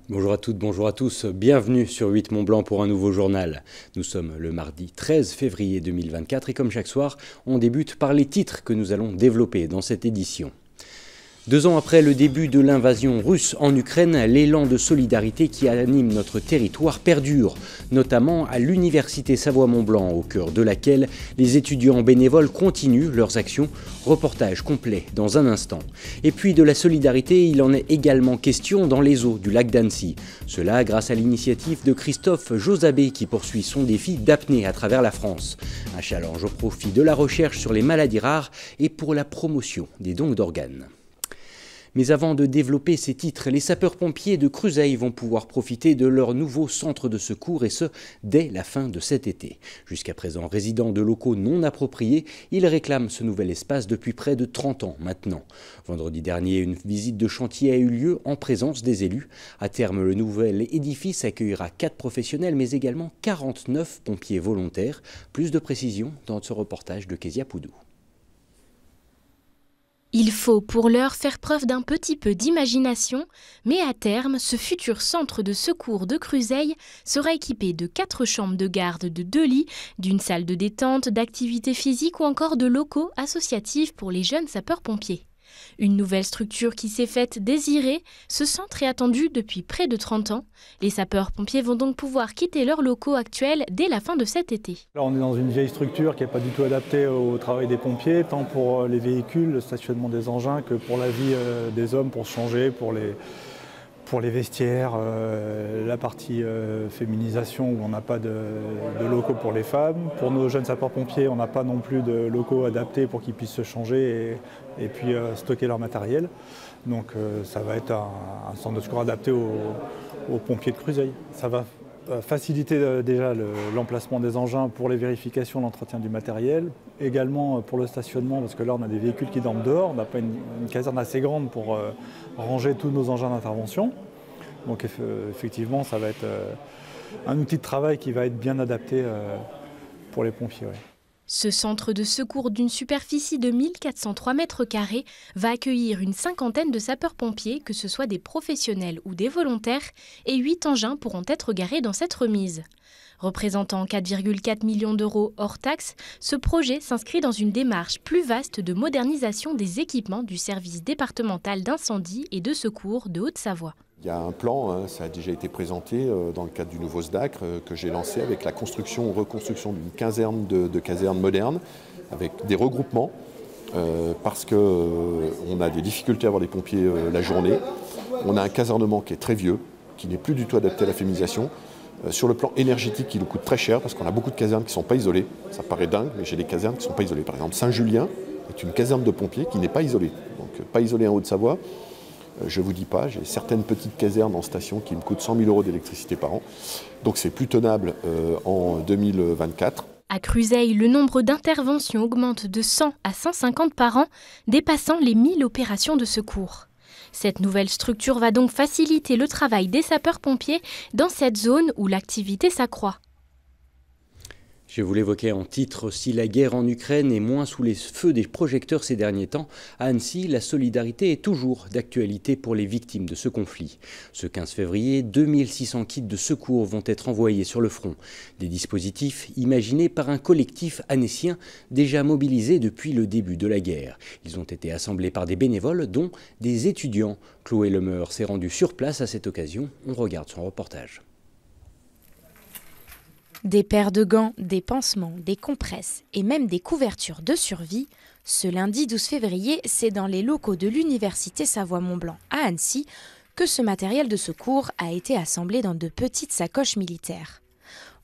Bonjour à toutes, bonjour à tous, bienvenue sur 8 Mont Blanc pour un nouveau journal. Nous sommes le mardi 13 février 2024 et comme chaque soir, on débute par les titres que nous allons développer dans cette édition. 2 ans après le début de l'invasion russe en Ukraine, l'élan de solidarité qui anime notre territoire perdure, notamment à l'université Savoie-Mont-Blanc, au cœur de laquelle les étudiants bénévoles continuent leurs actions. Reportage complet dans un instant. Et puis de la solidarité, il en est également question dans les eaux du lac d'Annecy. Cela grâce à l'initiative de Christophe Josabé qui poursuit son défi d'apnée à travers la France. Un challenge au profit de la recherche sur les maladies rares et pour la promotion des dons d'organes. Mais avant de développer ces titres, les sapeurs-pompiers de Cruseilles vont pouvoir profiter de leur nouveau centre de secours et ce, dès la fin de cet été. Jusqu'à présent résidents de locaux non appropriés, ils réclament ce nouvel espace depuis près de 30 ans maintenant. Vendredi dernier, une visite de chantier a eu lieu en présence des élus. À terme, le nouvel édifice accueillera 4 professionnels mais également 49 pompiers volontaires. Plus de précisions dans ce reportage de Kezia Poudou. Il faut pour l'heure faire preuve d'un petit peu d'imagination, mais à terme, ce futur centre de secours de Cruseilles sera équipé de 4 chambres de garde de 2 lits, d'une salle de détente, d'activités physiques ou encore de locaux associatifs pour les jeunes sapeurs-pompiers. Une nouvelle structure qui s'est faite désirer, ce centre est attendu depuis près de 30 ans. Les sapeurs-pompiers vont donc pouvoir quitter leurs locaux actuels dès la fin de cet été. Là, on est dans une vieille structure qui n'est pas du tout adaptée au travail des pompiers, tant pour les véhicules, le stationnement des engins, que pour la vie des hommes, pour se changer, pour les vestiaires, la partie féminisation où on n'a pas de locaux pour les femmes. Pour nos jeunes sapeurs-pompiers, on n'a pas non plus de locaux adaptés pour qu'ils puissent se changer et puis stocker leur matériel. Donc ça va être un centre de secours adapté aux pompiers de Cruseilles. Ça va faciliter déjà l'emplacement des engins pour les vérifications, l'entretien du matériel. Également pour le stationnement, parce que là on a des véhicules qui dorment dehors, on n'a pas une caserne assez grande pour ranger tous nos engins d'intervention. Donc effectivement ça va être un outil de travail qui va être bien adapté pour les pompiers. Ouais. Ce centre de secours d'une superficie de 1403 mètres carrés va accueillir une 50aine de sapeurs-pompiers, que ce soit des professionnels ou des volontaires, et 8 engins pourront être garés dans cette remise. Représentant 4,4 millions d'euros hors taxes, ce projet s'inscrit dans une démarche plus vaste de modernisation des équipements du service départemental d'incendie et de secours de Haute-Savoie. Il y a un plan, ça a déjà été présenté dans le cadre du nouveau SDACR que j'ai lancé avec la construction ou reconstruction d'une quinzaine de casernes modernes avec des regroupements parce qu'on a des difficultés à avoir des pompiers la journée. On a un casernement qui est très vieux, qui n'est plus du tout adapté à la féminisation. Sur le plan énergétique, il nous coûte très cher parce qu'on a beaucoup de casernes qui ne sont pas isolées. Ça paraît dingue, mais j'ai des casernes qui ne sont pas isolées. Par exemple, Saint-Julien est une caserne de pompiers qui n'est pas isolée. Donc pas isolée en Haute-Savoie. Je ne vous dis pas, j'ai certaines petites casernes en station qui me coûtent 100 000 € d'électricité par an. Donc c'est plus tenable en 2024. À Cruseilles, le nombre d'interventions augmente de 100 à 150 par an, dépassant les 1000 opérations de secours. Cette nouvelle structure va donc faciliter le travail des sapeurs-pompiers dans cette zone où l'activité s'accroît. Je vous l'évoquais en titre, si la guerre en Ukraine est moins sous les feux des projecteurs ces derniers temps, à Annecy, la solidarité est toujours d'actualité pour les victimes de ce conflit. Ce 15 février, 2600 kits de secours vont être envoyés sur le front. Des dispositifs imaginés par un collectif annécien déjà mobilisé depuis le début de la guerre. Ils ont été assemblés par des bénévoles, dont des étudiants. Chloé Lemeur s'est rendue sur place à cette occasion. On regarde son reportage. Des paires de gants, des pansements, des compresses et même des couvertures de survie. Ce lundi 12 février, c'est dans les locaux de l'université Savoie-Mont-Blanc à Annecy que ce matériel de secours a été assemblé dans de petites sacoches militaires.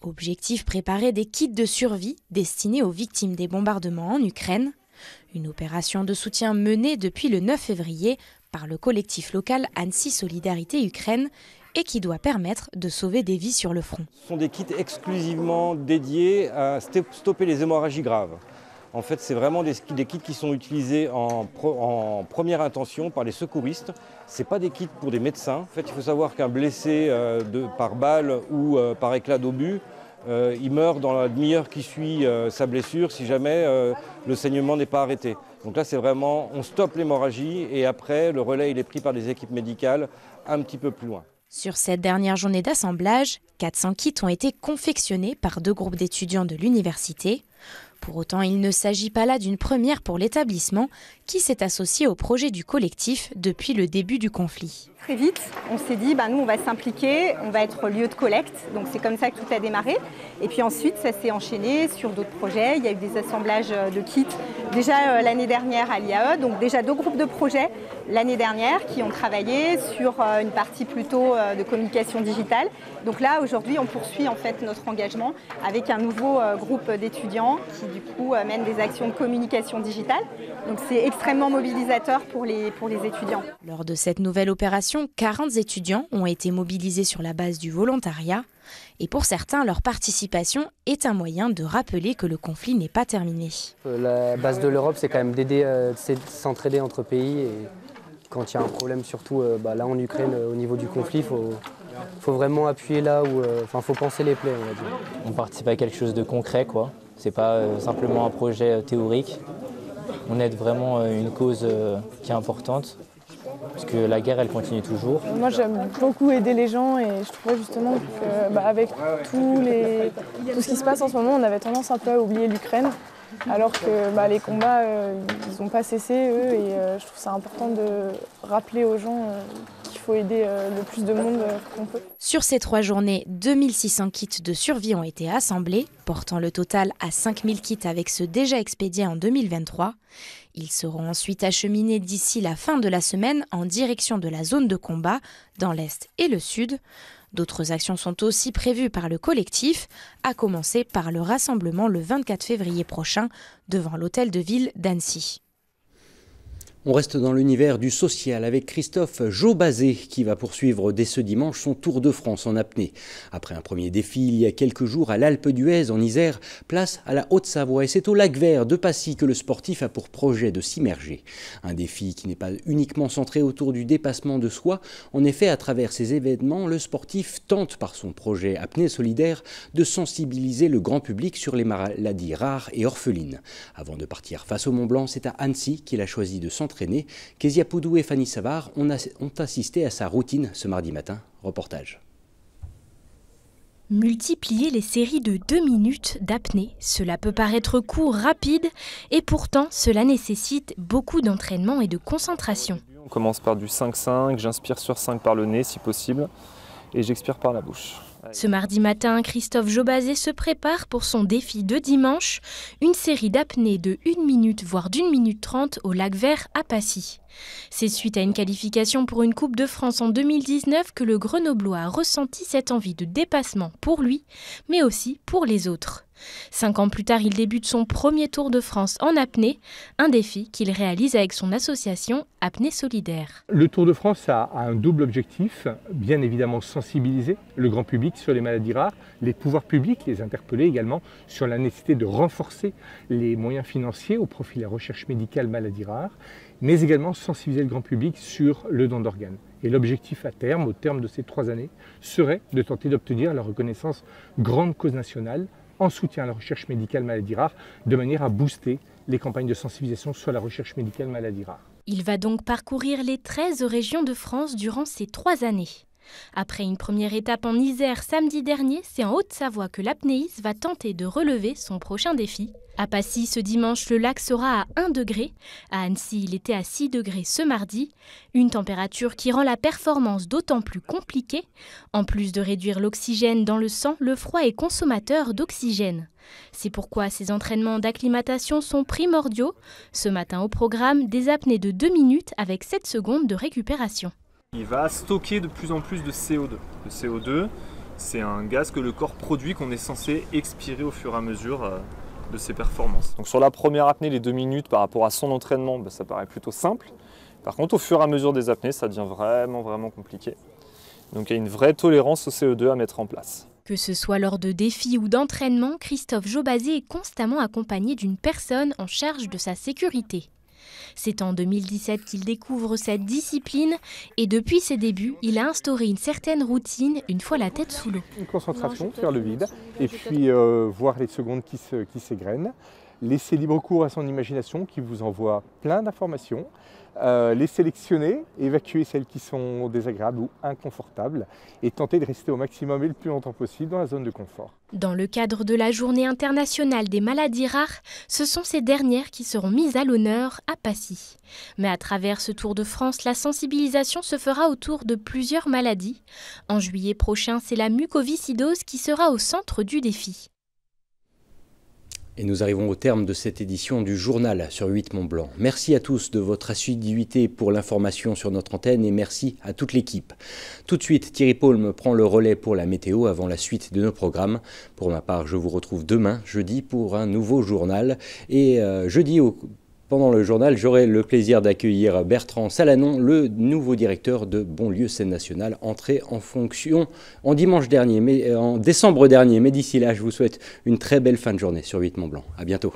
Objectif, préparer des kits de survie destinés aux victimes des bombardements en Ukraine. Une opération de soutien menée depuis le 9 février par le collectif local Annecy Solidarité Ukraine et qui doit permettre de sauver des vies sur le front. Ce sont des kits exclusivement dédiés à stopper les hémorragies graves. En fait, c'est vraiment des kits qui sont utilisés en première intention par les secouristes. Ce n'est pas des kits pour des médecins. En fait, il faut savoir qu'un blessé par balle ou par éclat d'obus, il meurt dans la demi-heure qui suit sa blessure si jamais le saignement n'est pas arrêté. Donc là, c'est vraiment, on stoppe l'hémorragie et après, le relais il est pris par des équipes médicales un petit peu plus loin. Sur cette dernière journée d'assemblage, 400 kits ont été confectionnés par 2 groupes d'étudiants de l'université. Pour autant, il ne s'agit pas là d'une première pour l'établissement qui s'est associé au projet du collectif depuis le début du conflit. Très vite, on s'est dit, nous on va s'impliquer, on va être lieu de collecte, donc c'est comme ça que tout a démarré. Et puis ensuite, ça s'est enchaîné sur d'autres projets, il y a eu des assemblages de kits déjà l'année dernière à l'IAE, donc déjà 2 groupes de projets l'année dernière qui ont travaillé sur une partie plutôt de communication digitale. Donc là, aujourd'hui, on poursuit en fait notre engagement avec un nouveau groupe d'étudiants qui du coup mène des actions de communication digitale. Donc c'est extrêmement mobilisateur pour les étudiants. Lors de cette nouvelle opération, 40 étudiants ont été mobilisés sur la base du volontariat. Et pour certains, leur participation est un moyen de rappeler que le conflit n'est pas terminé. La base de l'Europe, c'est quand même d'aider, s'entraider entre pays. Et quand il y a un problème, surtout là en Ukraine, au niveau du conflit, il faut vraiment appuyer là où... faut penser les plaies, on va dire. On participe à quelque chose de concret, quoi. C'est pas simplement un projet théorique. On aide vraiment une cause qui est importante. Parce que la guerre, elle continue toujours. Moi, j'aime beaucoup aider les gens et je trouvais justement qu'avec tout ce qui se passe en ce moment, on avait tendance un peu à oublier l'Ukraine. Alors que les combats, ils n'ont pas cessé, eux, et je trouve ça important de rappeler aux gens qu'il faut aider le plus de monde qu'on peut. Sur ces 3 journées, 2600 kits de survie ont été assemblés, portant le total à 5000 kits avec ceux déjà expédiés en 2023. Ils seront ensuite acheminés d'ici la fin de la semaine en direction de la zone de combat, dans l'Est et le Sud. D'autres actions sont aussi prévues par le collectif, à commencer par le rassemblement le 24 février prochain devant l'hôtel de ville d'Annecy. On reste dans l'univers du social avec Christophe Jobazé qui va poursuivre dès ce dimanche son Tour de France en apnée. Après un premier défi il y a quelques jours à l'Alpe d'Huez en Isère, place à la Haute-Savoie et c'est au lac Vert de Passy que le sportif a pour projet de s'immerger. Un défi qui n'est pas uniquement centré autour du dépassement de soi. En effet, à travers ces événements, le sportif tente par son projet Apnée solidaire de sensibiliser le grand public sur les maladies rares et orphelines. Avant de partir face au Mont-Blanc, c'est à Annecy qu'il a choisi de s'entraîner. Kezia Poudou et Fanny Savard ont assisté à sa routine ce mardi matin. Reportage. Multiplier les séries de 2 minutes d'apnée, cela peut paraître court, rapide, et pourtant cela nécessite beaucoup d'entraînement et de concentration. On commence par du 5-5, j'inspire sur 5 par le nez si possible, et j'expire par la bouche. Ce mardi matin, Christophe Jobazé se prépare pour son défi de dimanche, une série d'apnée de 1 minute voire d'1 minute 30 au lac Vert à Passy. C'est suite à une qualification pour une Coupe de France en 2019 que le Grenoblois a ressenti cette envie de dépassement pour lui, mais aussi pour les autres. 5 ans plus tard, il débute son premier Tour de France en apnée, un défi qu'il réalise avec son association Apnée solidaire. Le Tour de France a un double objectif, bien évidemment sensibiliser le grand public sur les maladies rares, les pouvoirs publics, les interpeller également sur la nécessité de renforcer les moyens financiers au profit de la recherche médicale maladies rares, mais également sensibiliser le grand public sur le don d'organes. Et l'objectif à terme, au terme de ces 3 années, serait de tenter d'obtenir la reconnaissance grande cause nationale en soutien à la recherche médicale maladies rares, de manière à booster les campagnes de sensibilisation sur la recherche médicale maladies rares. Il va donc parcourir les 13 régions de France durant ces 3 années. Après une première étape en Isère samedi dernier, c'est en Haute-Savoie que l'apnéiste va tenter de relever son prochain défi. À Passy, ce dimanche, le lac sera à 1 degré. À Annecy, il était à 6 degrés ce mardi. Une température qui rend la performance d'autant plus compliquée. En plus de réduire l'oxygène dans le sang, le froid est consommateur d'oxygène. C'est pourquoi ces entraînements d'acclimatation sont primordiaux. Ce matin au programme, des apnées de 2 minutes avec 7 secondes de récupération. Il va stocker de plus en plus de CO2. Le CO2, c'est un gaz que le corps produit, qu'on est censé expirer au fur et à mesure de ses performances. Donc sur la première apnée, les 2 minutes par rapport à son entraînement, ça paraît plutôt simple. Par contre, au fur et à mesure des apnées, ça devient vraiment compliqué. Donc il y a une vraie tolérance au CO2 à mettre en place. Que ce soit lors de défis ou d'entraînement, Christophe Jobazé est constamment accompagné d'une personne en charge de sa sécurité. C'est en 2017 qu'il découvre cette discipline et depuis ses débuts, il a instauré une certaine routine une fois la tête sous l'eau. Une concentration, faire le vide et puis voir les secondes qui s'égrènent. laissez libre cours à son imagination qui vous envoie plein d'informations. Les sélectionner, évacuer celles qui sont désagréables ou inconfortables et tenter de rester au maximum et le plus longtemps possible dans la zone de confort. Dans le cadre de la Journée internationale des maladies rares, ce sont ces dernières qui seront mises à l'honneur à Passy. Mais à travers ce Tour de France, la sensibilisation se fera autour de plusieurs maladies. En juillet prochain, c'est la mucoviscidose qui sera au centre du défi. Et nous arrivons au terme de cette édition du journal sur 8 Mont Blanc. Merci à tous de votre assiduité pour l'information sur notre antenne et merci à toute l'équipe. Tout de suite, Thierry Paulme prend le relais pour la météo avant la suite de nos programmes. Pour ma part, je vous retrouve demain, jeudi, pour un nouveau journal. Et pendant le journal, j'aurai le plaisir d'accueillir Bertrand Salanon, le nouveau directeur de Bonlieu Scène Nationale, entré en fonction en décembre dernier. Mais d'ici là, je vous souhaite une très belle fin de journée sur 8 Mont Blanc. À bientôt.